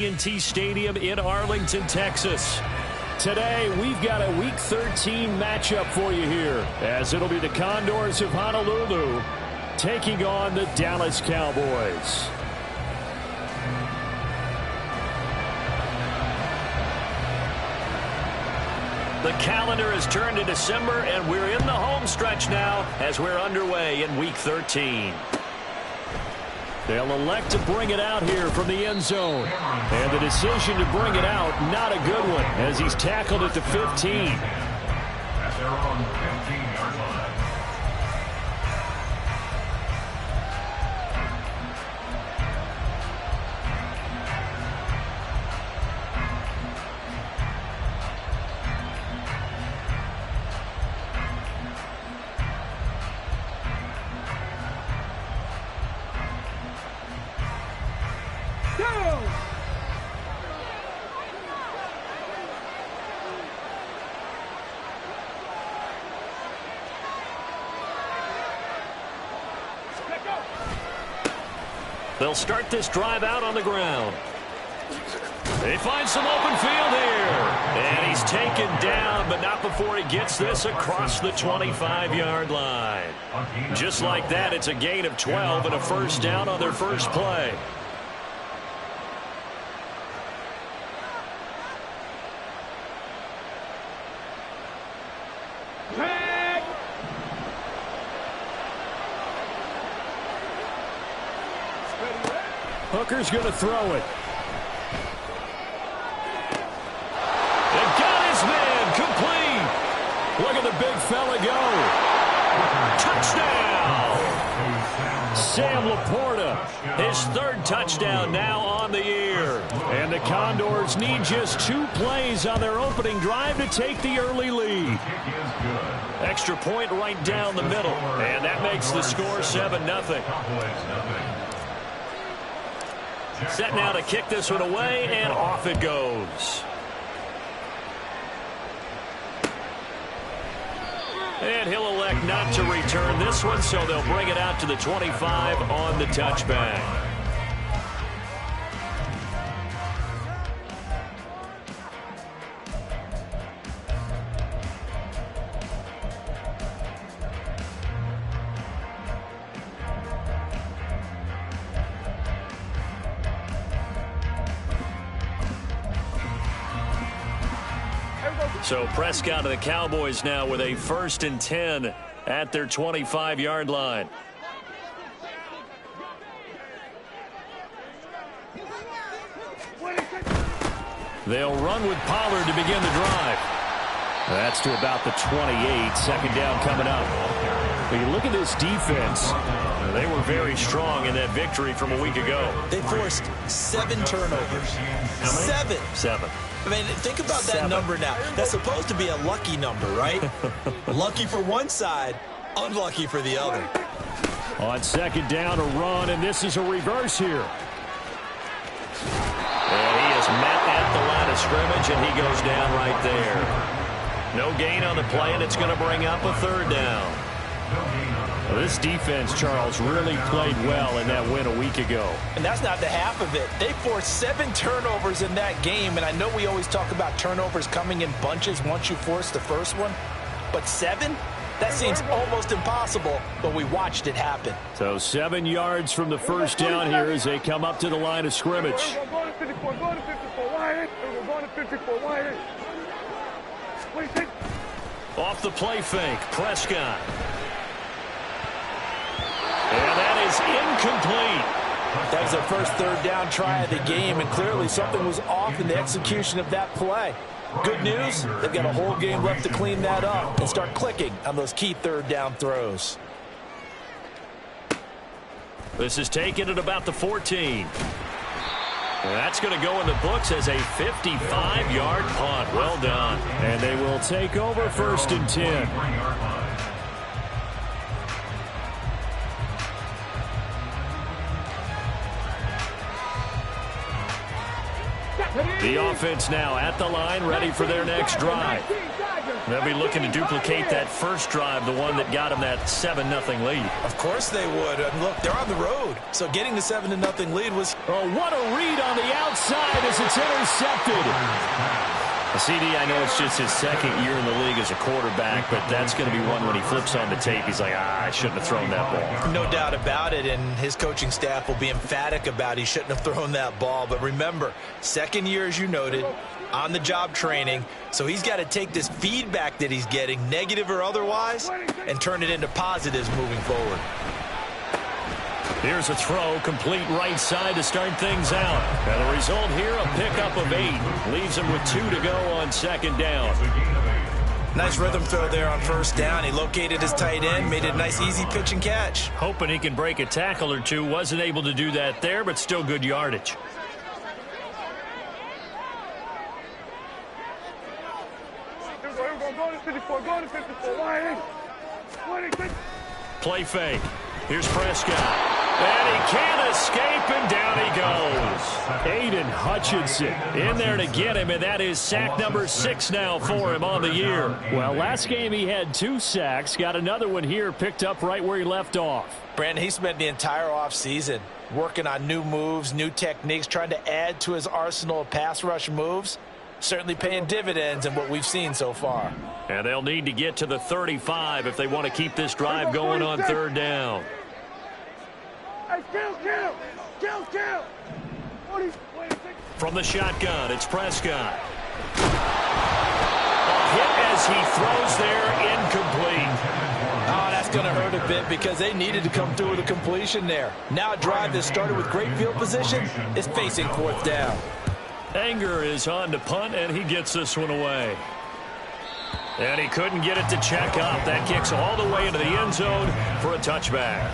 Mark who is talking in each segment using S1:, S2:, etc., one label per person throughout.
S1: T Stadium in Arlington, Texas. Today, we've got a Week 13 matchup for you here, as it'll be the Condors of Honolulu taking on the Dallas Cowboys. The calendar has turned to December, and we're in the home stretch now as we're underway in Week 13. They'll elect to bring it out here from the end zone. And the decision to bring it out, not a good one, as he's tackled at the 15.
S2: At their own 15-yard line.
S1: They'll start this drive out on the ground. They find some open field here. And he's taken down, but not before he gets this across the 25-yard line. Just like that, it's a gain of 12 and a first down on their first play. Hooker's going to throw it. They got his man complete. Look at the big fella go. Touchdown. Sam Laporta, his third touchdown now on the year. And the Condors need just 2 plays on their opening drive to take the early lead. Extra point right down the middle. And that makes the score 7-0. Set now to kick this one away, and off it goes. And he'll elect not to return this one, so they'll bring it out to the 25 on the touchback. So Prescott of the Cowboys now with a 1st and 10 at their 25-yard line. They'll run with Pollard to begin the drive. That's to about the 28. Second down coming up. But you look at this defense. They were very strong in that victory from a week ago.
S3: They forced 7 turnovers.
S1: How many?
S3: 7.
S1: 7.
S3: I mean, think about that number now. That's supposed to be a lucky number, right? Lucky for one side, unlucky for the other.
S1: On second down, a run, and this is a reverse here. And he is met at the line of scrimmage, and he goes down right there. No gain on the play, and it's going to bring up a 3rd down. Well, this defense, Charles, really played well in that win a week ago.
S3: And that's not the half of it. They forced 7 turnovers in that game, and I know we always talk about turnovers coming in bunches once you force the first one, but 7? That seems almost impossible, but we watched it happen.
S1: So 7 yards from the first down here as they come up to the line of scrimmage. Off the play fake, Prescott. And that is incomplete.
S3: That was their first 3rd down try of the game, and clearly something was off in the execution of that play. Good news, they've got a whole game left to clean that up and start clicking on those key 3rd down throws.
S1: This is taken at about the 14. And that's going to go in the books as a 55-yard punt. Well done. And they will take over 1st and 10. The offense now at the line, ready for their next drive. They'll be looking to duplicate that first drive, the one that got them that 7-0 lead.
S3: Of course they would. And look, they're on the road. So getting the 7-0 lead was...
S1: Oh, what a read on the outside as it's intercepted. CD, I know it's just his second year in the league as a quarterback, but that's going to be one when he flips on the tape. He's like, I shouldn't have thrown that ball.
S3: No doubt about it, and his coaching staff will be emphatic about he shouldn't have thrown that ball. But remember, second year, as you noted, on-the-job training, so he's got to take this feedback that he's getting, negative or otherwise, and turn it into positives moving forward.
S1: Here's a throw, complete right side to start things out. And the result here, a pickup of 8. Leaves him with 2 to go on second down.
S3: Nice rhythm throw there on first down. He located his tight end, made it a nice easy pitch and catch.
S1: Hoping he can break a tackle or two. Wasn't able to do that there, but still good yardage. Play fake. Here's Prescott. And he can't escape, and down he goes. Aiden Hutchinson in there to get him, and that is sack number 6 now for him on the year. Well, last game he had 2 sacks. Got another one here, picked up right where he left off.
S3: Brandon, he spent the entire offseason working on new moves, new techniques, trying to add to his arsenal of pass rush moves. Certainly paying dividends in what we've seen so far.
S1: And they'll need to get to the 35 if they want to keep this drive going on third down. From the shotgun, it's Prescott. A hit as he throws there, incomplete.
S3: Oh, that's going to hurt a bit because they needed to come through with a completion there. Now a drive that started with great field position is facing fourth down.
S1: Anger is on to punt, and he gets this one away. And he couldn't get it to check up. That kicks all the way into the end zone for a touchback.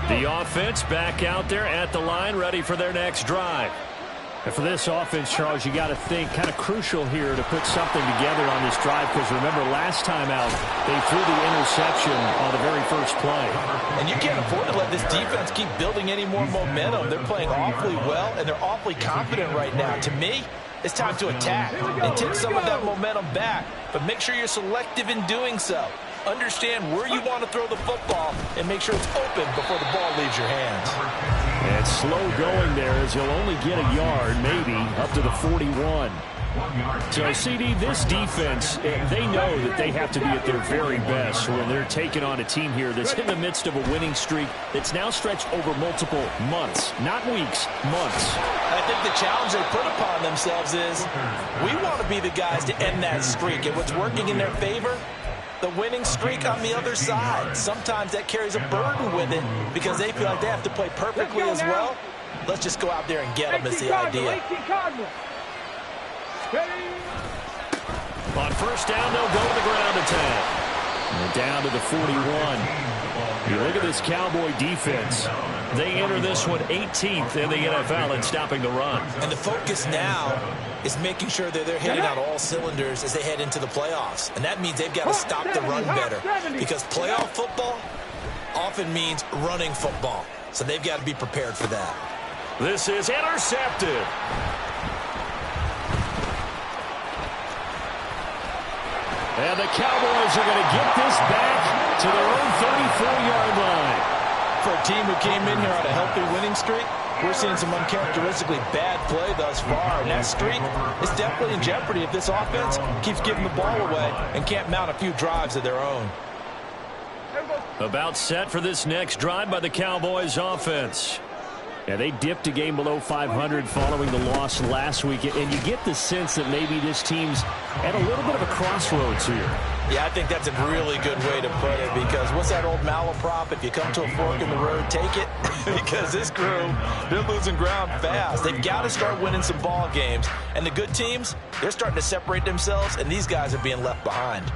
S1: The offense back out there at the line, ready for their next drive. And for this offense, Charles, you got to think kind of crucial here to put something together on this drive, because remember last time out they threw the interception on the very first play.
S3: And you can't afford to let this defense keep building any more momentum. They're playing awfully well, and they're awfully confident right now. To me, it's time to attack and take some of that momentum back, but make sure you're selective in doing so. Understand where you want to throw the football and make sure it's open before the ball leaves your hands.
S1: And slow going there as he'll only get a yard, maybe, up to the 41. So, CD, this defense, they know that they have to be at their very best when they're taking on a team here that's in the midst of a winning streak that's now stretched over multiple months, not weeks, months.
S3: I think the challenge they put upon themselves is we want to be the guys to end that streak. And what's working in their favor? The winning streak on the other side. Sometimes that carries a burden with it because they feel like they have to play perfectly as well. Let's just go out there and get them is the idea.
S1: On first down, they'll go to the ground attack. And down to the 41. You look at this Cowboy defense. They enter this one 18th in the NFL in stopping the run.
S3: And the focus now is making sure that they're hitting on all cylinders as they head into the playoffs. And that means they've got to stop the run better, because playoff football often means running football. So they've got to be prepared for that.
S1: This is intercepted. And the Cowboys are going to get this back to their own 34-yard line.
S3: For a team who came in here on a healthy winning streak, we're seeing some uncharacteristically bad play thus far. And that streak is definitely in jeopardy if this offense keeps giving the ball away and can't mount a few drives of their own.
S1: About set for this next drive by the Cowboys offense. Yeah, they dipped a game below 500 following the loss last week, and you get the sense that maybe this team's at a little bit of a crossroads here.
S3: Yeah, I think that's a really good way to put it, because what's that old malaprop? If you come to a fork in the road, take it. Because this crew, they're losing ground fast. They've got to start winning some ball games. And the good teams, they're starting to separate themselves, and these guys are being left behind.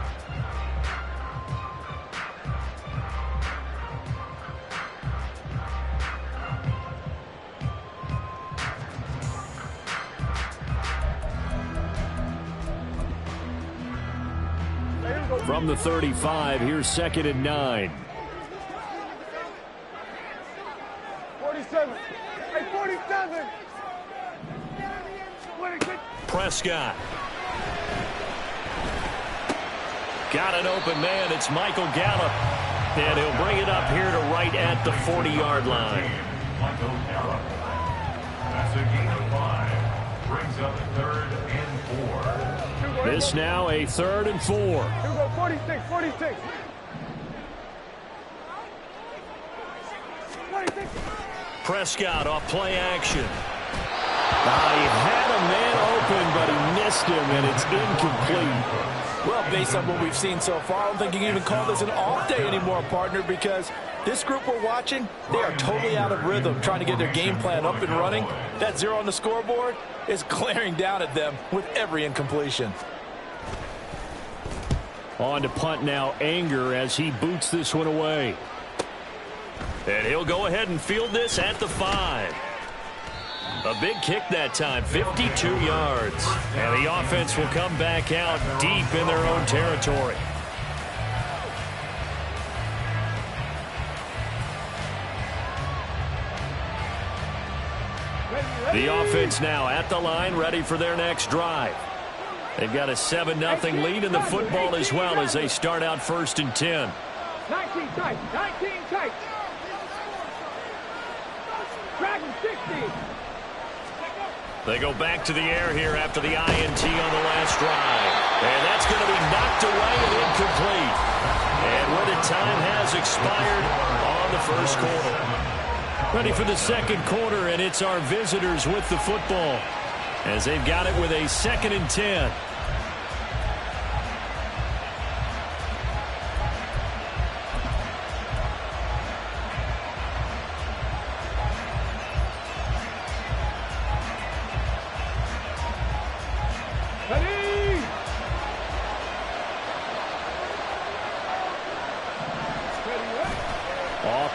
S1: From the 35, here's 2nd and 9.
S4: 47. Hey, 47.
S1: Prescott. Got an open man. It's Michael Gallup. And he'll bring it up here to right at the 40-yard line.
S2: Michael Gallup. That's a gain of 5. Brings up 3rd and 4.
S1: This now a 3rd and 4.
S4: Here we go, 46, 46. 46.
S1: Prescott off play action. He had a man open, but he missed him, and it's incomplete.
S3: Well, based on what we've seen so far, I don't think you can even call this an off day anymore, partner, because this group we're watching, they are totally out of rhythm, trying to get their game plan up and running. That 0 on the scoreboard is glaring down at them with every incompletion.
S1: On to punt now, Anger, as he boots this one away. And he'll go ahead and field this at the 5. A big kick that time, 52 yards. And the offense will come back out deep in their own territory. The offense now at the line, ready for their next drive. They've got a 7-0 lead in the football as well as they start out 1st and 10.
S4: 19 tight, 19 tight. Dragon 60.
S1: They go back to the air here after the INT on the last drive. And that's going to be knocked away and incomplete. And where the time has expired on the 1st quarter. Ready for the 2nd quarter, and it's our visitors with the football as they've got it with a 2nd and 10.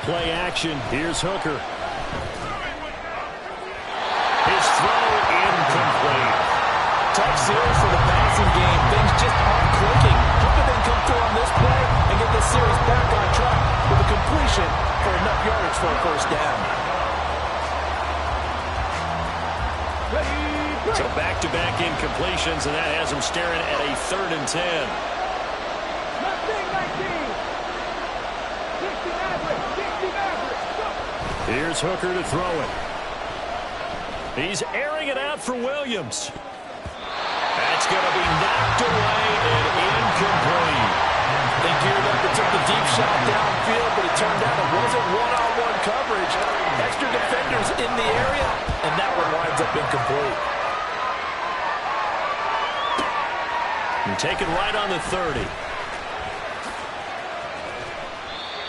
S1: Play action. Here's Hooker. His throw incomplete.
S3: Tough series for the passing game. Things just aren't clicking. Hooker then come through on this play and get this series back on track with a completion for enough yardage for a 1st down.
S1: So back-to-back incompletions, and that has them staring at a 3rd and 10.
S4: 19.
S1: Here's Hooker to throw it. He's airing it out for Williams. That's going to be knocked away and incomplete.
S3: They geared up and took the deep shot downfield, but it turned out it wasn't one-on-one coverage. Extra defenders in the area, and that one winds up incomplete.
S1: And taken right on the 30.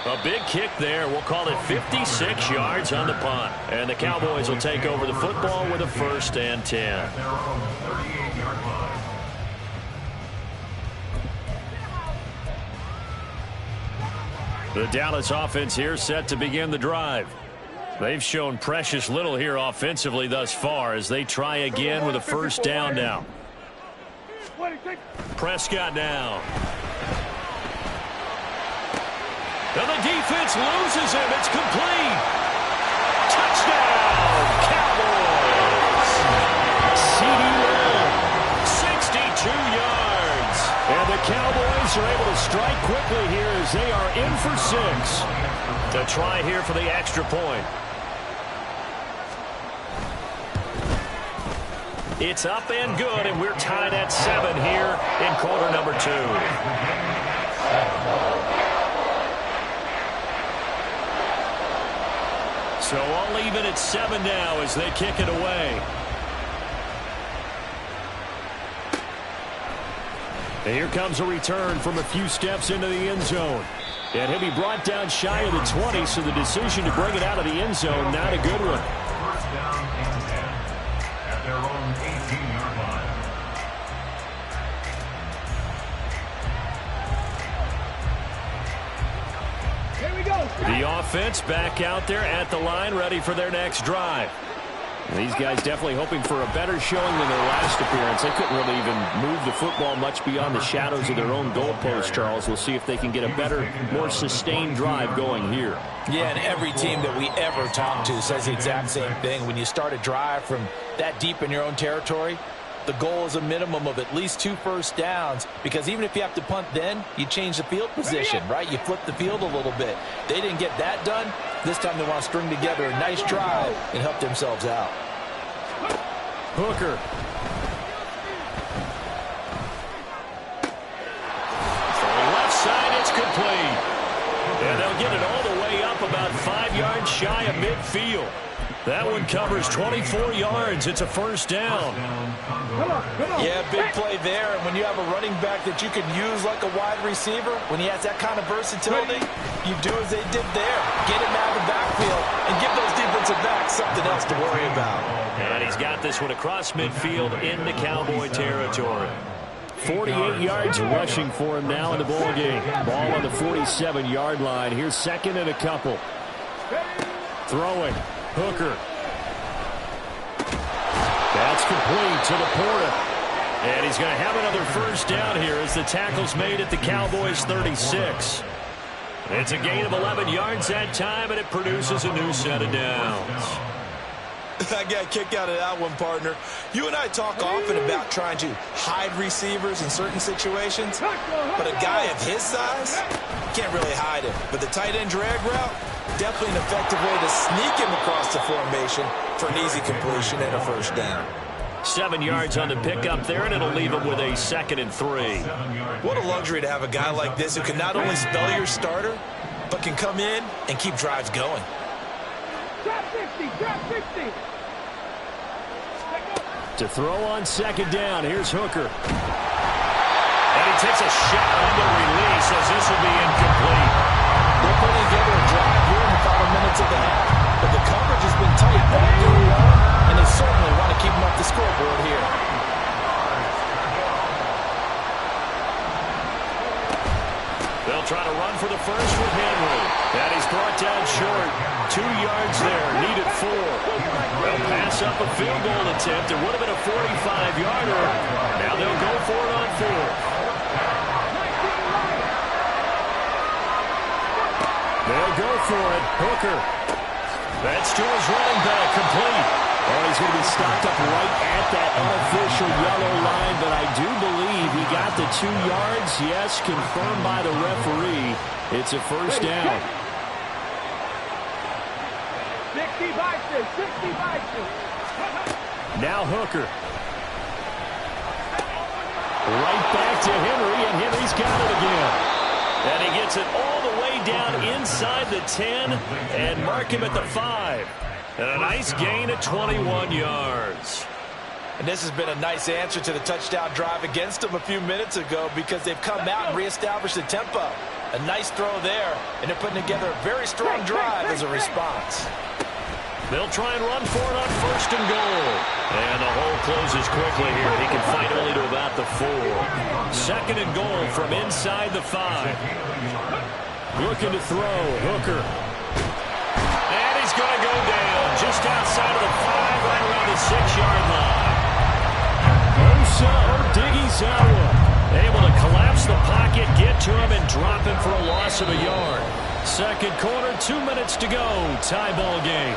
S1: A big kick there. We'll call it 56 yards on the punt. And the Cowboys will take over the football with a 1st and 10. The Dallas offense here set to begin the drive. They've shown precious little here offensively thus far as they try again with a 1st down now. Prescott now. And the defense loses him. It's complete. Touchdown, Cowboys. CD Lamb, 62 yards. And the Cowboys are able to strike quickly here as they are in for 6. To try here for the extra point. It's up and good, and we're tied at 7 here in quarter number 2. So all even at 7 now as they kick it away. And here comes a return from a few steps into the end zone. And he'll be brought down shy of the 20, so the decision to bring it out of the end zone, not a good one.
S2: 1st down and 10 at their own 18-yard line.
S4: Here we go.
S1: The offense back out there at the line, ready for their next drive. These guys definitely hoping for a better showing than their last appearance. They couldn't really even move the football much beyond the shadows of their own goalpost, Charles. We'll see if they can get a better, more sustained drive going here.
S3: Yeah, and every team that we ever talk to says the exact same thing. When you start a drive from that deep in your own territory, the goal is a minimum of at least 2 first downs, because even if you have to punt then, you change the field position, right? You flip the field a little bit. They didn't get that done. This time they want to string together a nice drive and help themselves out.
S1: Hooker. From the left side, it's complete. And they'll get it all the way up about 5 yards shy of midfield. That one covers 24 yards. It's a first down.
S3: Yeah, big play there. And when you have a running back that you can use like a wide receiver, when he has that kind of versatility, you do as they did there. Get him out of the backfield and give those defensive backs something else to worry about.
S1: And he's got this one across midfield into Cowboy territory. 48 yards rushing for him now in the ball game. Ball on the 47-yard line. Here's second and a couple. Throwing. Hooker. That's complete to Laporta. And he's going to have another first down here as the tackle's made at the Cowboys' 36. It's a gain of 11 yards that time, and it produces a new set of downs.
S3: I got a kick out of that one, partner. You and I talk often about trying to hide receivers in certain situations, but a guy of his size can't really hide him. But the tight end drag route, definitely an effective way to sneak him across the formation for an easy completion and a first down.
S1: 7 yards on the pickup there, and it'll leave him with a 2nd and 3.
S3: What a luxury to have a guy like this who can not only spell your starter, but can come in and keep drives going.
S4: Drop 60, drop 60.
S1: To throw on second down, here's Hooker. And he takes a shot on the release as this will be incomplete.
S3: They're putting together a drive here in the final minutes of the half, but the coverage has been tight all game long, and they certainly want to keep them off the scoreboard here.
S1: They'll try to run for the first with Henry. And he's brought down short. 2 yards there, needed 4. They'll pass up a field goal attempt. It would have been a 45-yarder. Now they'll go for it on 4th. They'll go for it. Hooker. That's to his running back, complete. Oh, he's going to be stopped up right at that unofficial yellow line, but I do believe he got the 2 yards. Yes, confirmed by the referee. It's a first down.
S4: 60 Bison, 60 Bison.
S1: Now Hooker. Right back to Henry, and Henry's got it again. And he gets it all the way down inside the 10 and mark him at the 5. And a nice gain of 21 yards.
S3: And this has been a nice answer to the touchdown drive against them a few minutes ago, because they've come out and reestablished the tempo. A nice throw there, and they're putting together a very strong drive as a response.
S1: They'll try and run for it on 1st and goal. And the hole closes quickly here. He can fight only to about the 4. 2nd and goal from inside the 5. Looking to throw. Hooker. And he's going to go down just outside of the 5, right around the 6-yard line. Osa Odighizuwa able to collapse the pocket, get to him, and drop him for a loss of a yard. Second quarter, 2 minutes to go. Tie ball game.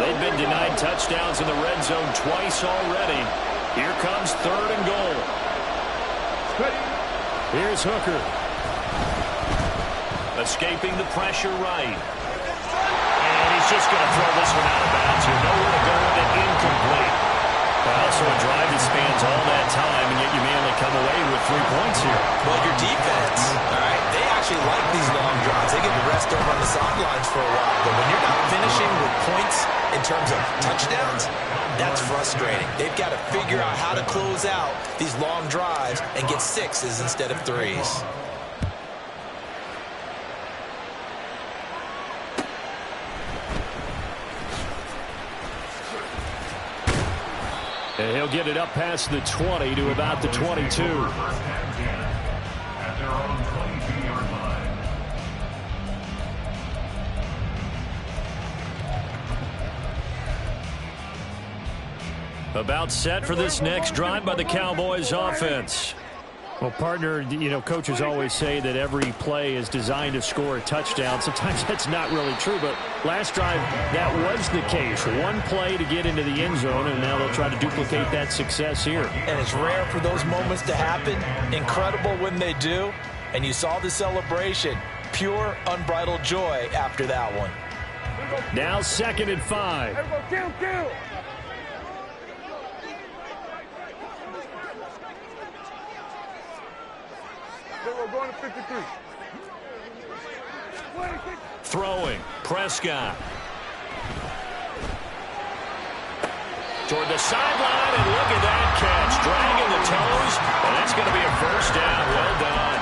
S1: They've been denied touchdowns in the red zone twice already. Here comes 3rd and goal. Here's Hooker. Escaping the pressure right. And he's just going to throw this one out of bounds here. Nowhere to go with it, incomplete. Also a drive that spans all that time, and yet you may only come away with 3 points here.
S3: Well, your defense, all right, they actually like these long drives. They get to rest over on the sidelines for a while. But when you're not finishing with points in terms of touchdowns, that's frustrating. They've got to figure out how to close out these long drives and get 6s instead of 3s.
S1: And he'll get it up past the 20 to about the 22.
S2: At their own 22-yard line.
S1: About set for this next drive by the Cowboys offense. Well, partner, you know, coaches always say that every play is designed to score a touchdown. Sometimes that's not really true, but last drive, that was the case. One play to get into the end zone, and now they'll try to duplicate that success here.
S3: And it's rare for those moments to happen. Incredible when they do. And you saw the celebration. Pure, unbridled joy after that one.
S1: Now 2nd and 5.
S4: Kill. We're going to 53.
S1: Throwing. Prescott. Toward the sideline, and look at that catch. Dragging the toes, and that's going to be a first down. Well done.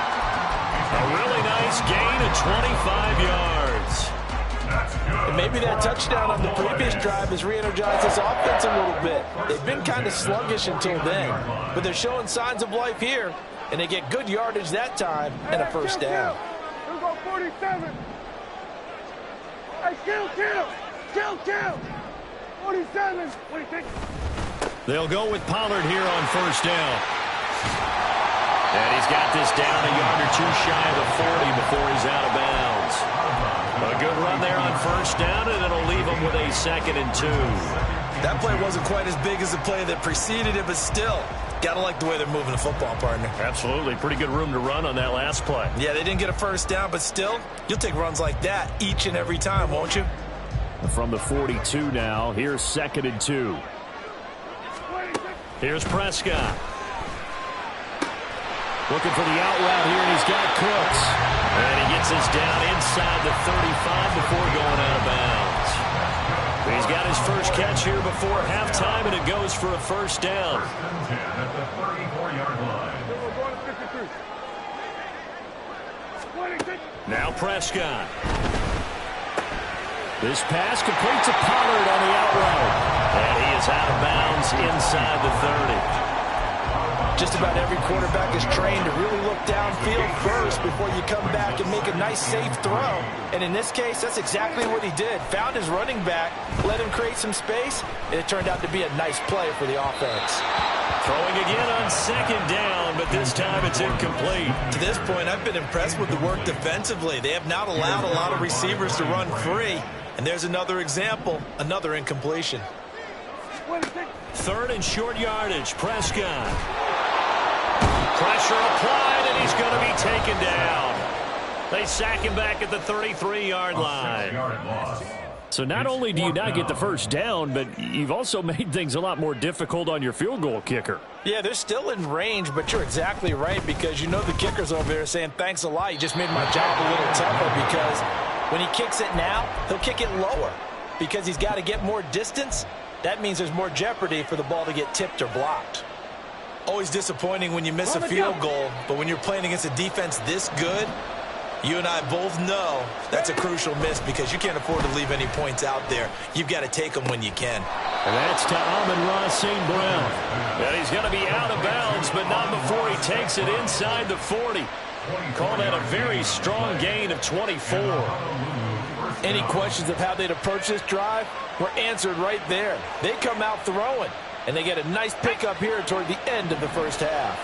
S1: A really nice gain of 25 yards.
S3: And maybe that touchdown on the previous drive has re-energized this offense a little bit. They've been kind of sluggish until then, but they're showing signs of life here, and they get good yardage that time and a first down.
S4: We'll go 47. Hey, kill. 47. 26.
S1: They'll go with Pollard here on first down. And he's got this down a yard or two shy of the 40 before he's out of bounds. A good run there on first down, and it'll leave him with a 2nd and 2.
S3: That play wasn't quite as big as the play that preceded it, but still, gotta like the way they're moving the football, partner.
S1: Absolutely. Pretty good room to run on that last play.
S3: Yeah, they didn't get a first down, but still, you'll take runs like that each and every time, won't you?
S1: From the 42 now, here's 2nd and 2. Here's Prescott. Looking for the out route here, and he's got Cooks. And he gets us down inside the 35 before going out of bounds. He's got his first catch here before halftime, and it goes for a first down.
S2: At the 34-yard line.
S4: We're going to 53. 26.
S1: Now Prescott. This pass complete to Pollard on the out route. And he is out of bounds inside the 30.
S3: Just about every quarterback is trained to really look downfield first before you come back and make a nice, safe throw. And in this case, that's exactly what he did. Found his running back, let him create some space, and it turned out to be a nice play for the offense.
S1: Throwing again on 2nd down, but this time it's incomplete.
S3: To this point, I've been impressed with the work defensively. They have not allowed a lot of receivers to run free. And there's another example, another incompletion.
S1: 3rd and short yardage, Prescott. Pressure applied, and he's going to be taken down. They sack him back at the 33-yard line. So not only do you not get the first down, but you've also made things a lot more difficult on your field goal kicker.
S3: Yeah, they're still in range, but you're exactly right, because you know the kicker's over there saying, thanks a lot, you just made my job a little tougher, because when he kicks it now, he'll kick it lower because he's got to get more distance. That means there's more jeopardy for the ball to get tipped or blocked. Always disappointing when you miss a field goal, but when you're playing against a defense this good, you and I both know that's a crucial miss because you can't afford to leave any points out there. You've got to take them when you can.
S1: And that's to Amon-Ra St. Brown. And he's going to be out of bounds, but not before he takes it inside the 40. Call that a very strong gain of 24.
S3: Any questions of how they'd approach this drive were answered right there. They come out throwing, and they get a nice pickup here toward the end of the first half.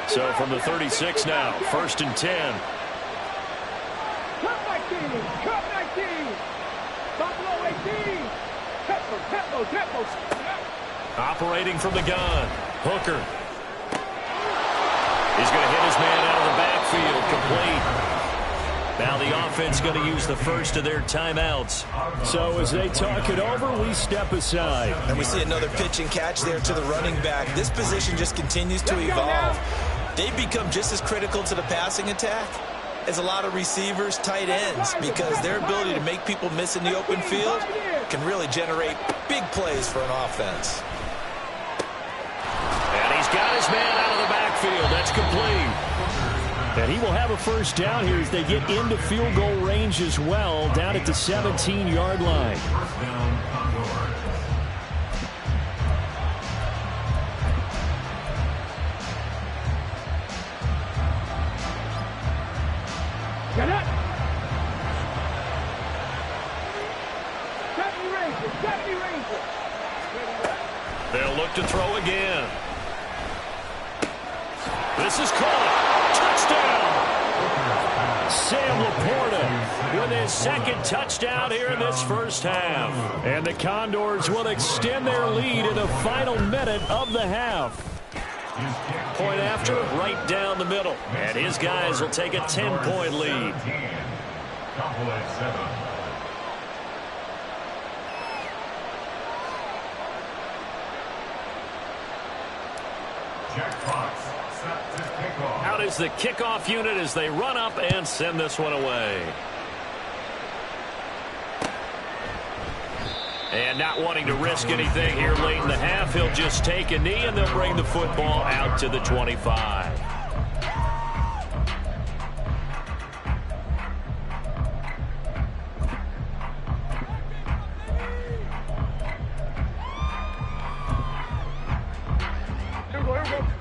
S1: So from the 36 now, 1st and 10.
S4: Cut 19. Cut 19. Buffalo 18. Tempo.
S1: Operating from the gun. Hooker. He's going to hit his man out of the backfield. Complete. Now the offense going to use the first of their timeouts. So as they talk it over, we step aside.
S3: And we see another pitch and catch there to the running back. This position just continues to evolve. They've become just as critical to the passing attack as a lot of receivers, tight ends, because their ability to make people miss in the open field can really generate big plays for an offense.
S1: And he's got his man out of the backfield. That's complete. And he will have a first down here as they get into field goal range as well, down at the 17-yard line.
S4: Get up. Deputy Ranger.
S1: They'll look to throw again. This is caught. Touchdown. Sam Laporta with his second touchdown here in this first half. And the Condors will extend their lead in the final minute of the half. Point after, right down the middle. And his guys will take a 10-point lead. Out is the kickoff unit as they run up and send this one away. And not wanting to risk anything here late in the half, he'll just take a knee and they'll bring the football out to the 25.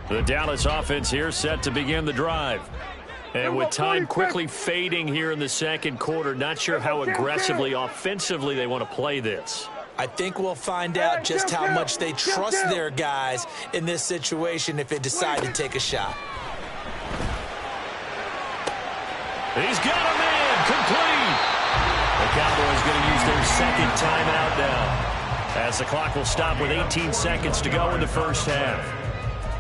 S1: The Dallas offense here set to begin the drive. And with time quickly fading here in the second quarter, not sure how aggressively, offensively they want to play this.
S3: I think we'll find out just how much they trust their guys in this situation if they decide to take a shot.
S1: He's got a man complete. The Cowboys going to use their second timeout now, as the clock will stop with 18 seconds to go in the first half.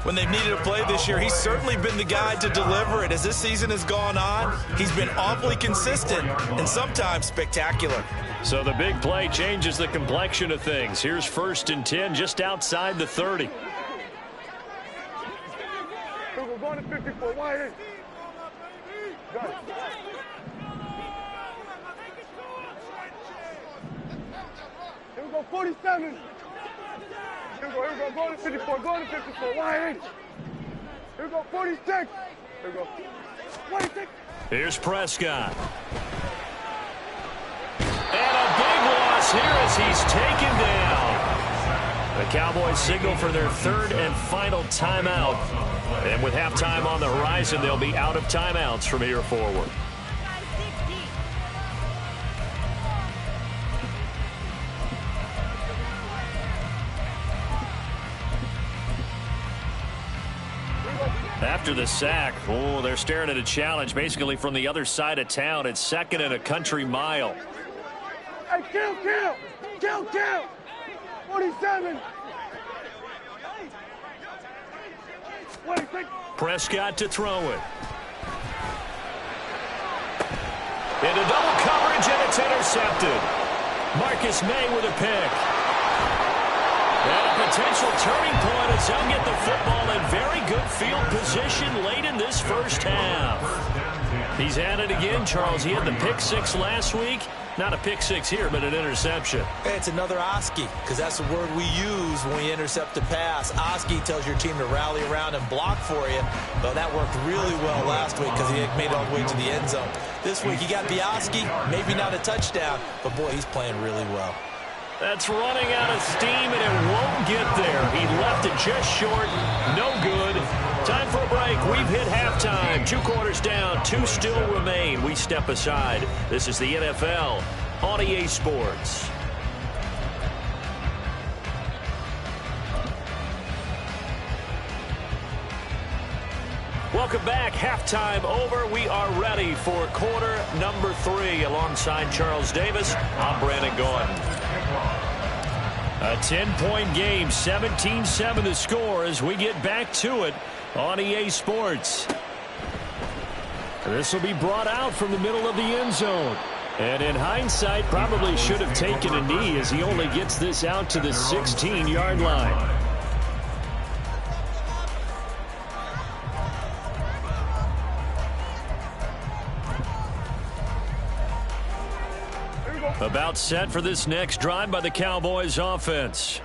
S3: When they've needed a play this year, he's certainly been the guy to deliver it. As this season has gone on, he's been awfully consistent and sometimes spectacular.
S1: So the big play changes the complexion of things. Here's 1st and 10 just outside the 30.
S4: We're going to 54. Wide in. Got it. Here we go, 47. Here we go, go to 54, go to 54, wide in. Here we go, 46. Here we go, 26.
S1: Here's Prescott. And a big loss here as he's taken down. The Cowboys signal for their 3rd and final timeout. And with halftime on the horizon, they'll be out of timeouts from here forward. After the sack, they're staring at a challenge basically from the other side of town. It's 2nd and a country mile.
S4: Hey, kill. 47. 26.
S1: Prescott to throw it. Into double coverage, and it's intercepted. Marcus May with a pick. And a potential turning point as they'll get the football in very good field position late in this first half. He's at it again, Charles. He had the pick 6 last week. Not a pick 6 here, but an interception.
S3: It's another Oski, because that's the word we use when we intercept a pass. Oski tells your team to rally around and block for you. But that worked really well last week because he made it all the way to the end zone. This week he got the Oski, maybe not a touchdown, but boy, he's playing really well.
S1: That's running out of steam, and it won't get there. He left it just short. No good. Time for a break. We've hit halftime. 2 quarters down. 2 still remain. We step aside. This is the NFL on EA Sports. Welcome back. Halftime over. We are ready for quarter number 3. Alongside Charles Davis, I'm Brandon Gordon. A 10-point game, 17-7 the score as we get back to it on EA Sports. This will be brought out from the middle of the end zone. And in hindsight, probably should have taken a knee as he only gets this out to the 16-yard line. About set for this next drive by the Cowboys offense.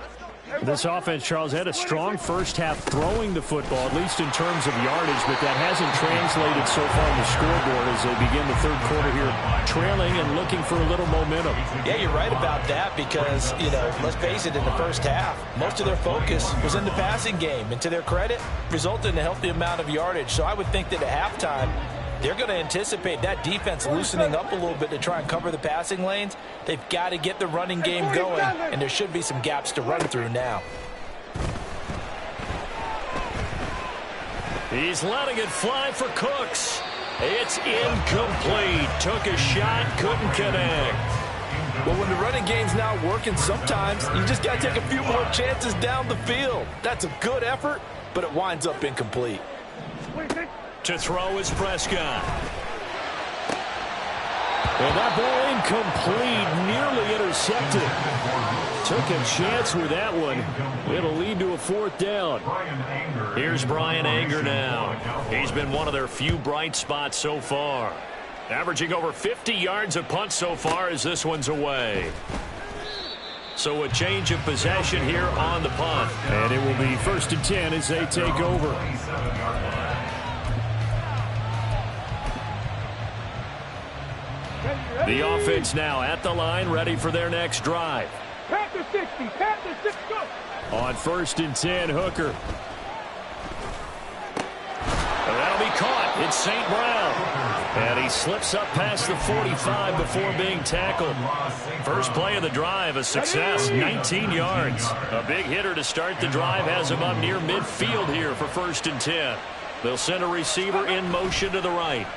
S1: This offense, Charles, had a strong first half throwing the football, at least in terms of yardage, but that hasn't translated so far on the scoreboard as they begin the 3rd quarter here, trailing and looking for a little momentum.
S3: Yeah, you're right about that because, let's face it, in the first half, most of their focus was in the passing game. And to their credit, resulted in a healthy amount of yardage. So I would think that at halftime, they're going to anticipate that defense loosening up a little bit to try and cover the passing lanes. They've got to get the running game going, and there should be some gaps to run through now.
S1: He's letting it fly for Cooks. It's incomplete. Took a shot, couldn't connect.
S3: Well, when the running game's not working, sometimes you just got to take a few more chances down the field. That's a good effort, but it winds up incomplete.
S1: To throw is Prescott. And that ball incomplete, nearly intercepted. Took a chance with that one. It'll lead to a 4th down. Here's Brian Anger now. He's been one of their few bright spots so far. Averaging over 50 yards a punt so far as this one's away. So a change of possession here on the punt. And it will be 1st and 10 as they take over. The offense now at the line, ready for their next drive.
S4: Panther 60, Panther 60, go!
S1: On 1st and 10, Hooker. And that'll be caught. It's St. Brown. And he slips up past the 45 before being tackled. First play of the drive, a success, 19 yards. A big hitter to start the drive has him up near midfield here for 1st and 10. They'll send a receiver in motion to the right.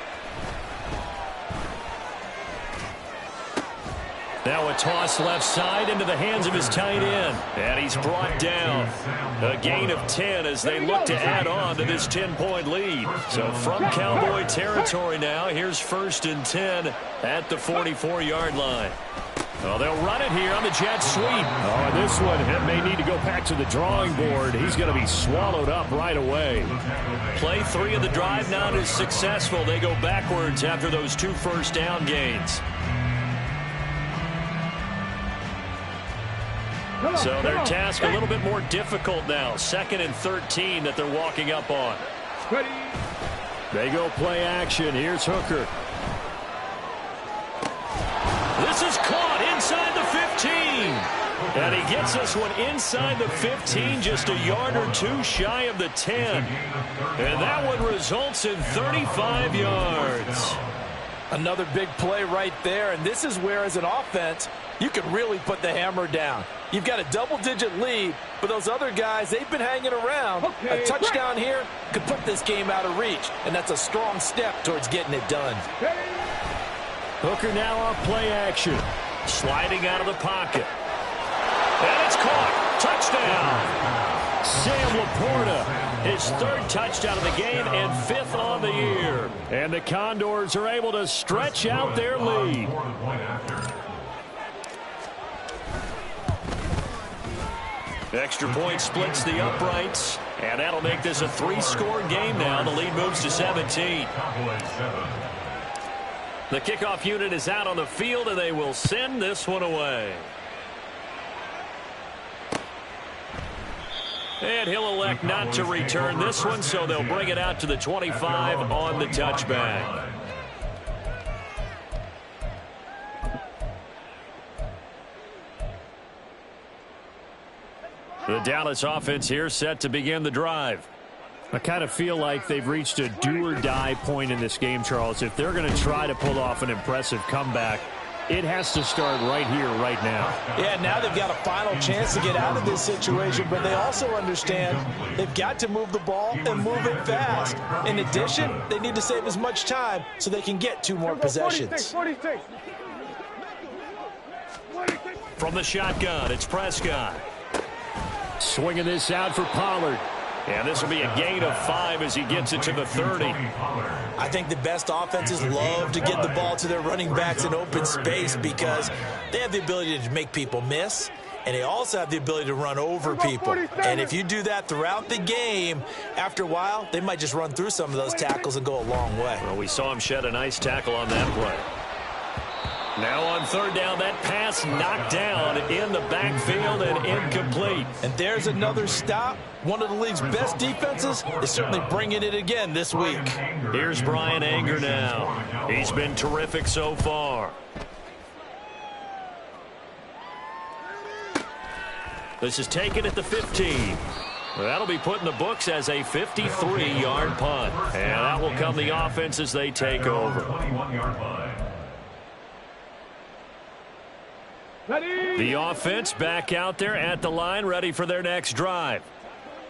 S1: Now a toss left side into the hands of his tight end. And he's brought down. A gain of 10 as they look to add on to this 10-point lead. So from Cowboy territory now, here's 1st and 10 at the 44-yard line. Well, they'll run it here on the jet sweep. Oh, this one may need to go back to the drawing board. He's going to be swallowed up right away. Play 3 of the drive not as successful. They go backwards after those 2 first down gains. So their task a little bit more difficult now. 2nd and 13 that they're walking up on. They go play action. Here's Hooker. This is caught inside the 15. And he gets this one inside the 15, just a yard or 2 shy of the 10. And that one results in 35 yards.
S3: Another big play right there, and this is where, as an offense, you can really put the hammer down. You've got a double-digit lead, but those other guys, they've been hanging around. A touchdown here could put this game out of reach, and that's a strong step towards getting it done.
S1: Hooker now off play action. Sliding out of the pocket. And it's caught. Touchdown. Sam Laporta, his 3rd touchdown of the game and 5th on the year. And the Condors are able to stretch out their lead. Extra point splits the uprights, and that'll make this a 3-score game now. The lead moves to 17. The kickoff unit is out on the field, and they will send this one away. And he'll elect not to return this one, so they'll bring it out to the 25 on the touchback. The Dallas offense here set to begin the drive. I kind of feel like they've reached a do-or-die point in this game, Charles. If they're going to try to pull off an impressive comeback, it has to start right here, right now.
S3: Yeah, now they've got a final chance to get out of this situation, but they also understand they've got to move the ball and move it fast. In addition, they need to save as much time so they can get 2 more possessions.
S4: 46.
S1: From the shotgun, it's Prescott. Swinging this out for Pollard. And this will be a gain of 5 as he gets it to the 30.
S3: I think the best offenses love to get the ball to their running backs in open space because they have the ability to make people miss, and they also have the ability to run over people. And if you do that throughout the game, after a while, they might just run through some of those tackles and go a long way.
S1: Well, we saw him shed a nice tackle on that play. Now on 3rd down, that pass knocked down in the backfield and incomplete.
S3: And there's another stop. One of the league's best defenses is certainly bringing it again this week.
S1: Here's Brian Anger now. He's been terrific so far. This is taken at the 15. That'll be put in the books as a 53-yard punt. And that will come the offense as they take over. The offense back out there at the line, ready for their next drive.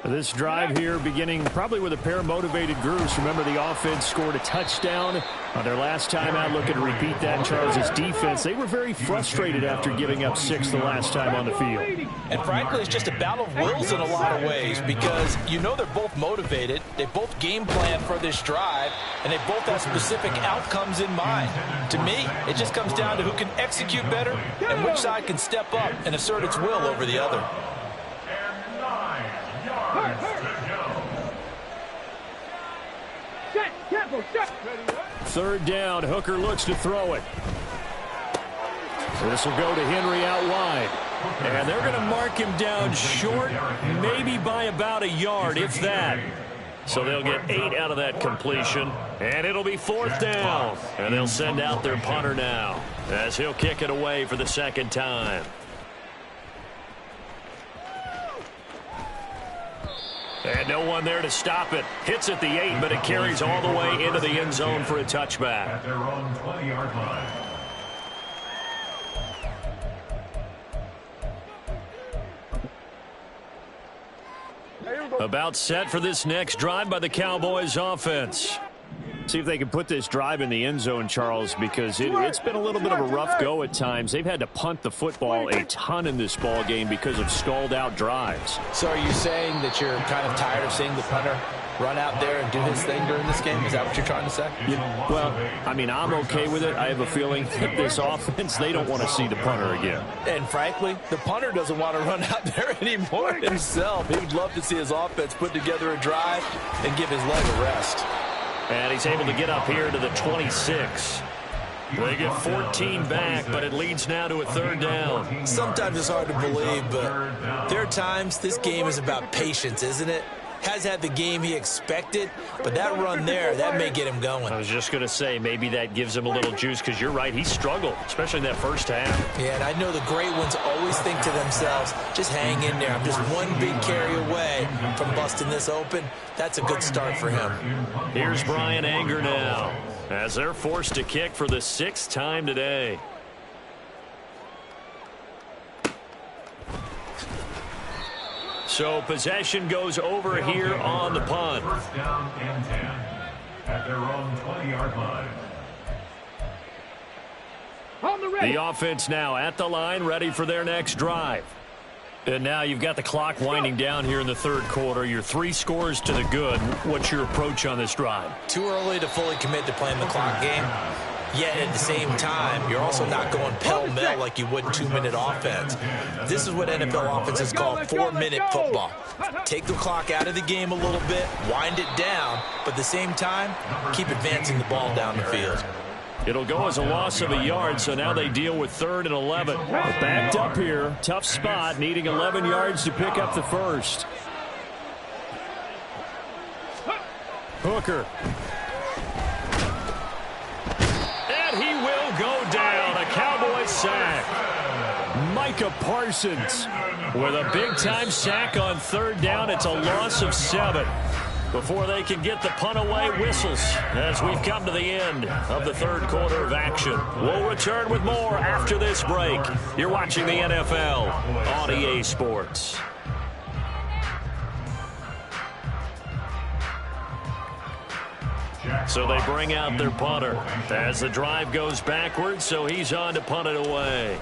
S1: This drive here beginning probably with a pair of motivated groups. Remember, the offense scored a touchdown on their last time out. Looking to repeat that. Charles' defense, they were very frustrated after giving up 6 the last time on the field.
S3: And frankly, it's just a battle of wills in a lot of ways because you know they're both motivated. They both game plan for this drive, and they both have specific outcomes in mind. To me, it just comes down to who can execute better and which side can step up and assert its will over the other.
S1: Third down, Hooker looks to throw it. So this will go to Henry out wide. And they're going to mark him down short, maybe by about a yard, if that. So they'll get 8 out of that completion, and it'll be 4th down. And they'll send out their punter now, as he'll kick it away for the second time. And no one there to stop it. Hits at the 8, but it carries all the way into the end zone for a touchback.
S2: At their own 20-yard line.
S1: About set for this next drive by the Cowboys offense. See if they can put this drive in the end zone, Charles, because it's been a little bit of a rough go at times. They've had to punt the football a ton in this ball game because of stalled out drives.
S3: So are you saying that you're kind of tired of seeing the punter run out there and do his thing during this game? Is that what you're trying to say?
S1: Yeah, well, I mean, I'm okay with it. I have a feeling that this offense, they don't want to see the punter again.
S3: And frankly, the punter doesn't want to run out there anymore himself. He would love to see his offense put together a drive and give his leg a rest.
S1: And he's able to get up here to the 26. They get 14 back, but it leads now to a 3rd down.
S3: Sometimes it's hard to believe, but there are times this game is about patience, isn't it? Has had the game he expected, but that run there, that may get him going.
S1: I was just going to say, maybe that gives him a little juice, because you're right, he struggled, especially in that first half.
S3: Yeah, and I know the great ones always think to themselves, just hang in there. I'm just one big carry away from busting this open. That's a good start for him.
S1: Here's Brian Anger now, as they're forced to kick for the 6th time today. So possession goes over here on the punt.
S2: 1st down and 10 at their own 20-yard line.
S1: The offense now at the line, ready for their next drive. And now you've got the clock winding down here in the 3rd quarter. You're 3 scores to the good. What's your approach on this drive?
S3: Too early to fully commit to playing the clock game. Yet at the same time, you're also not going pell-mell like you would in 2-minute offense. This is what NFL offenses call 4-minute football. Take the clock out of the game a little bit, wind it down, but at the same time, keep advancing the ball down the field.
S1: It'll go as a loss of a yard, so now they deal with 3rd and 11. Backed up here, tough spot, needing 11 yards to pick up the first. Hooker. He will go down. A Cowboy sack. Micah Parsons with a big-time sack on 3rd down. It's a loss of 7. Before they can get the punt away, whistles as we've come to the end of the 3rd quarter of action. We'll return with more after this break. You're watching the NFL on EA Sports. So they bring out their punter as the drive goes backwards, so he's on to punt it away.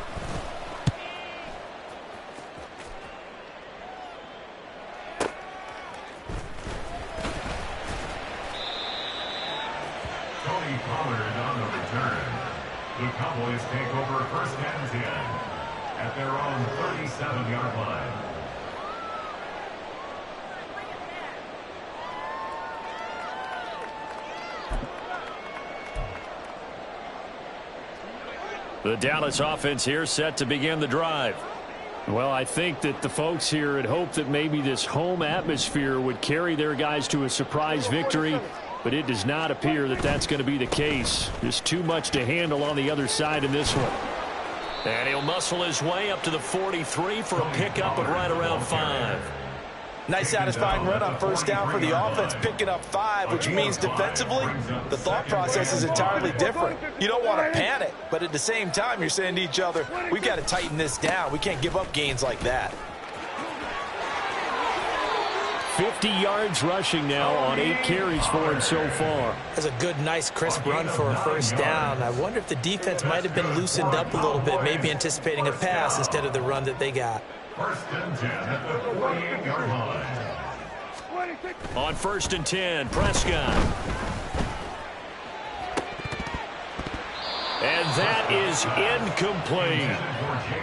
S2: Tony Pollard on the return. The Cowboys take over 1st and 10 at their own 37-yard line.
S1: The Dallas offense here set to begin the drive. Well, I think that the folks here had hoped that maybe this home atmosphere would carry their guys to a surprise victory, but it does not appear that that's going to be the case. There's too much to handle on the other side in this one. And he'll muscle his way up to the 43 for a pickup of right around 5.
S3: Nice satisfying run on 1st down for the offense, picking up 5, which means defensively, the thought process is entirely different. You don't want to panic, but at the same time, you're saying to each other, we've got to tighten this down. We can't give up gains like that.
S1: 50 yards rushing now on 8 carries for him so far.
S3: That's a good, nice, crisp run for a first down. I wonder if the defense might have been loosened up a little bit, maybe anticipating a pass instead of the run that they got.
S2: First and 10 at the 48-yard line.
S1: On first and 10, Prescott. And that is incomplete.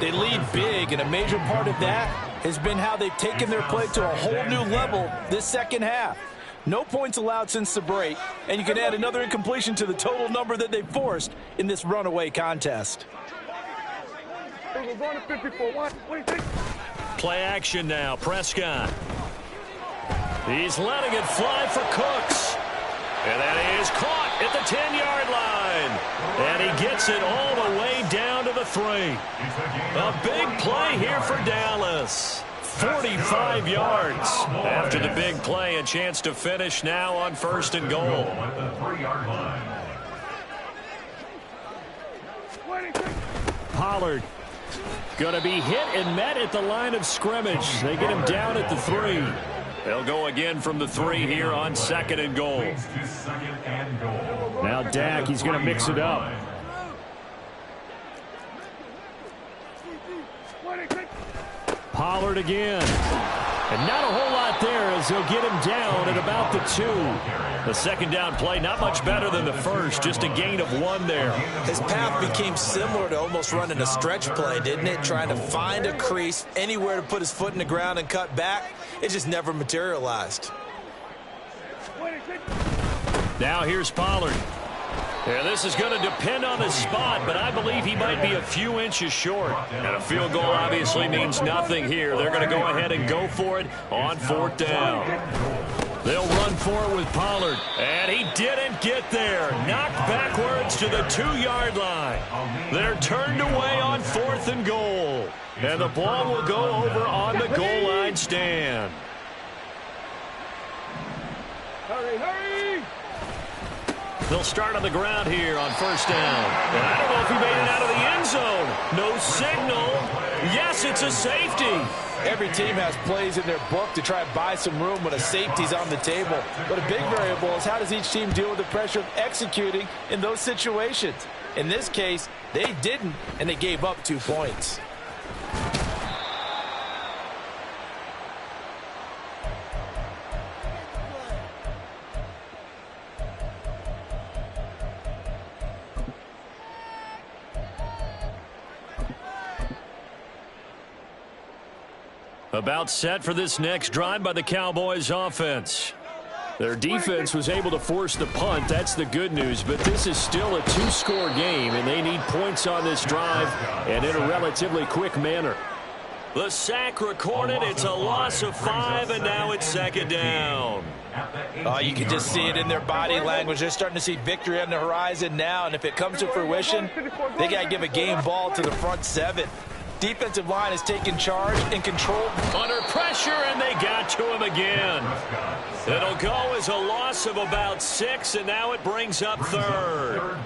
S3: They lead big, and a major part of that has been how they've taken their play to a whole new level this second half. No points allowed since the break, and you can add another incompletion to the total number that they forced in this runaway contest.
S1: Play action now, Prescott. He's letting it fly for Cooks. And that is caught at the 10-yard line. And he gets it all the way down to the 3. A big play here for Dallas. 45 yards. After the big play, a chance to finish now on first and goal.
S2: At the 3-yard line.
S1: Pollard going to be hit and met at the line of scrimmage. They get him down at the 3. They'll go again from the 3 here on second and goal. Now Dak, he's going to mix it up. Pollard again. And not a whole lot there as they'll get him down at about the 2. The second down play, not much better than the first, just a gain of 1 there.
S3: His path became similar to almost running a stretch play, didn't it? Trying to find a crease, anywhere to put his foot in the ground and cut back. It just never materialized.
S1: Now here's Pollard. Yeah, this is going to depend on the spot, but I believe he might be a few inches short. And a field goal obviously means nothing here. They're going to go ahead and go for it on 4th down. They'll run for it with Pollard. And he didn't get there. Knocked backwards to the 2-yard line. They're turned away on 4th and goal. And the ball will go over on the goal line stand.
S4: Hurry, hurry!
S1: They'll start on the ground here on first down. And I don't know if he made it out of the end zone. No signal. Yes, it's a safety.
S3: Every team has plays in their book to try and buy some room when a safety's on the table. But a big variable is how does each team deal with the pressure of executing in those situations. In this case, they didn't, and they gave up 2 points.
S1: About set for this next drive by the Cowboys offense. Their defense was able to force the punt. That's the good news, but this is still a 2-score game, and they need points on this drive and in a relatively quick manner. The sack recorded. It's a loss of 5, and now it's second down.
S3: You can just see it in their body language. They're starting to see victory on the horizon now, and if it comes to fruition, they got to give a game ball to the front 7. Defensive line has taken charge and control.
S1: Under pressure, and they got to him again. It'll go as a loss of about 6, and now it brings up 3rd.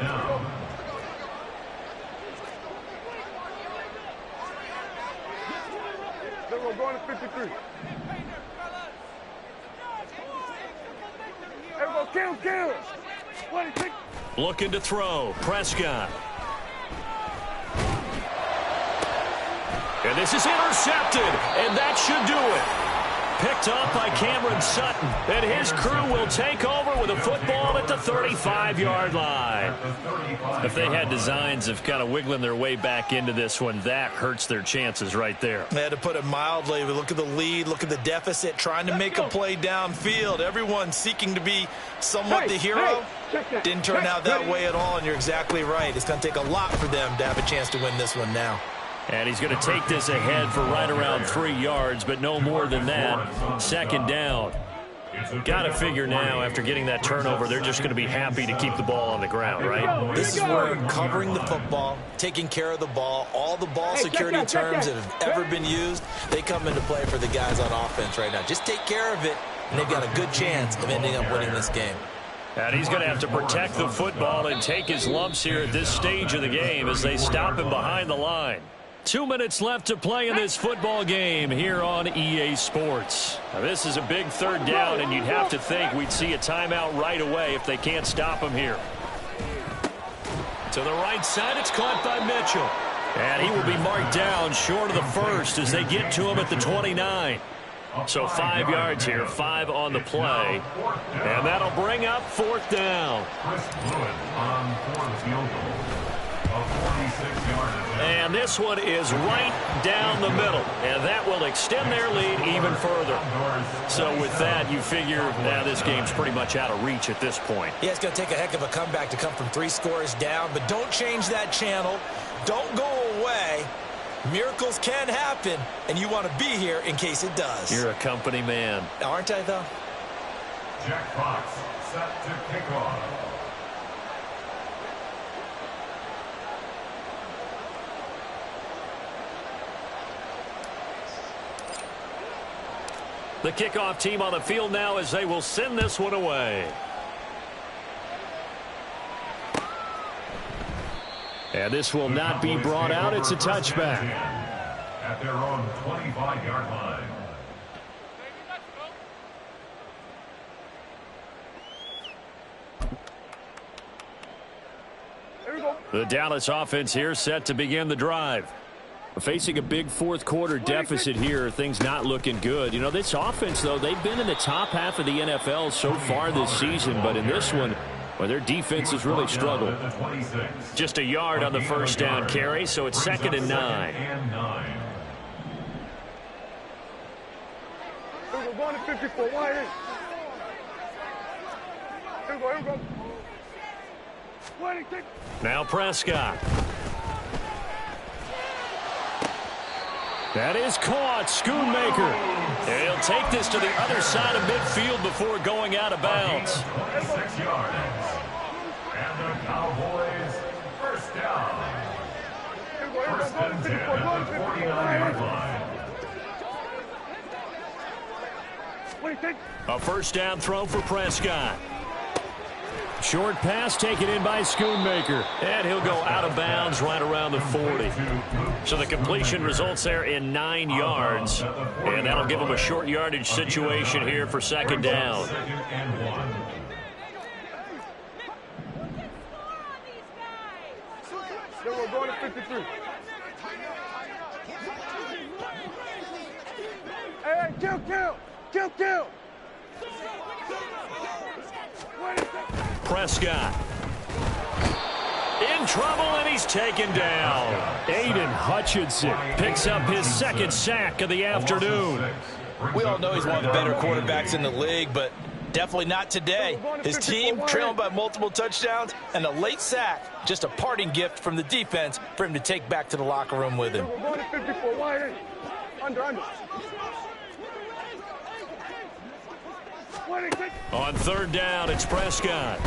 S4: We're going to 53. Everybody, kill.
S1: Looking to throw. Prescott. And this is intercepted, and that should do it. Picked up by Cameron Sutton, and his crew will take over with a football at the 35-yard line. If they had designs of kind of wiggling their way back into this one, that hurts their chances right there.
S3: They had to put it mildly. Look at the lead, look at the deficit, trying to make a play downfield. Everyone seeking to be somewhat the hero. Didn't turn out that way at all, and you're exactly right. It's going to take a lot for them to have a chance to win this one now.
S1: And he's going to take this ahead for right around 3 yards, but no more than that. Second down. Got to figure now, after getting that turnover, they're just going to be happy to keep the ball on the ground, right?
S3: This is where covering the football, taking care of the ball, all the ball security terms that have ever been used, they come into play for the guys on offense right now. Just take care of it, and they've got a good chance of ending up winning this game.
S1: And he's going to have to protect the football and take his lumps here at this stage of the game as they stop him behind the line. 2 minutes left to play in this football game here on EA Sports. Now, this is a big third down, and you'd have to think we'd see a timeout right away if they can't stop him here. To the right side, it's caught by Mitchell. And he will be marked down short of the first as they get to him at the 29. So 5 yards here, 5 on the play. And that'll bring up 4th down. And this one is right down the middle. And that will extend their lead even further. So with that, you figure now this game's pretty much out of reach at this point.
S3: Yeah, it's going to take a heck of a comeback to come from 3 scores down. But don't change that channel. Don't go away. Miracles can happen, and you want to be here in case it does.
S1: You're a company man.
S3: Aren't I, though?
S2: Jack Fox set to kick off.
S1: The kickoff team on the field now as they will send this one away. And this will not be brought out. It's a touchback.
S2: At their own 25-yard line.
S1: The Dallas offense here set to begin the drive. Facing a big fourth quarter deficit here, things not looking good. You know, this offense, though, they've been in the top half of the NFL so far this season, but in this one, well, their defense has really struggled. Just a yard on the first down carry, so it's 2nd and 9.
S4: Going to 54, wide in. Here we go. Wide in,
S1: now Prescott. That is caught. Schoonmaker. And he'll take this to the other side of midfield before going out of bounds.
S2: 26 yards. And the Cowboys first down. First and 10 at the 49-yard line.
S1: A first down throw for Prescott. Short pass taken in by Schoonmaker. And he'll go out of bounds right around the 40. So the completion results there in 9 yards. And that'll give him a short yardage situation here for 2nd down.
S4: We're going to 53. Hey, kill.
S1: Prescott. In trouble, and he's taken down. Aiden Hutchinson picks up his 2nd sack of the afternoon.
S3: We all know he's one of the better quarterbacks in the league, but definitely not today. His team trailing by multiple touchdowns, and a late sack, just a parting gift from the defense for him to take back to the locker room with him.
S4: We're going to 54, wide in. Under.
S1: On 3rd down, it's Prescott.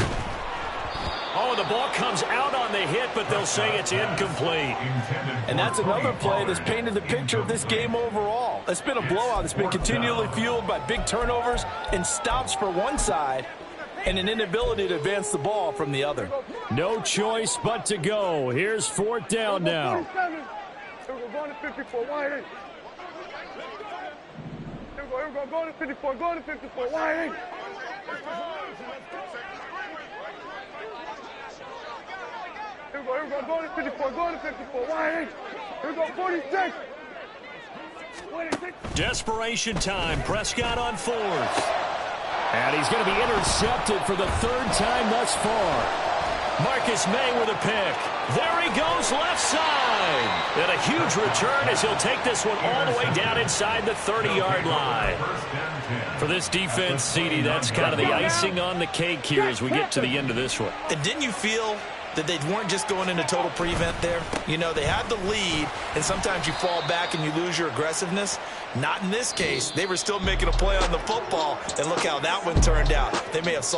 S1: Oh, the ball comes out on the hit, but they'll say it's incomplete.
S3: And that's another play that's painted the picture of this game overall. It's been a blowout. It's been continually fueled by big turnovers and stops for one side and an inability to advance the ball from the other.
S1: No choice but to go. Here's 4th down now.
S4: We're going to 54, wide in. Here we go, going to 54, wide in. Here we go, going to 54, wide in. Here we go, 46.
S1: Desperation time. Prescott on 4th. And he's going to be intercepted for the 3rd time thus far. Marcus May with a pick. There he goes, left side. And a huge return as he'll take this one all the way down inside the 30-yard line. For this defense, CD, that's kind of the icing on the cake here as we get to the end of this one.
S3: And didn't you feel that they weren't just going into total prevent there? You know, they had the lead, and sometimes you fall back and you lose your aggressiveness. Not in this case. They were still making a play on the football, and look how that one turned out. They may have solved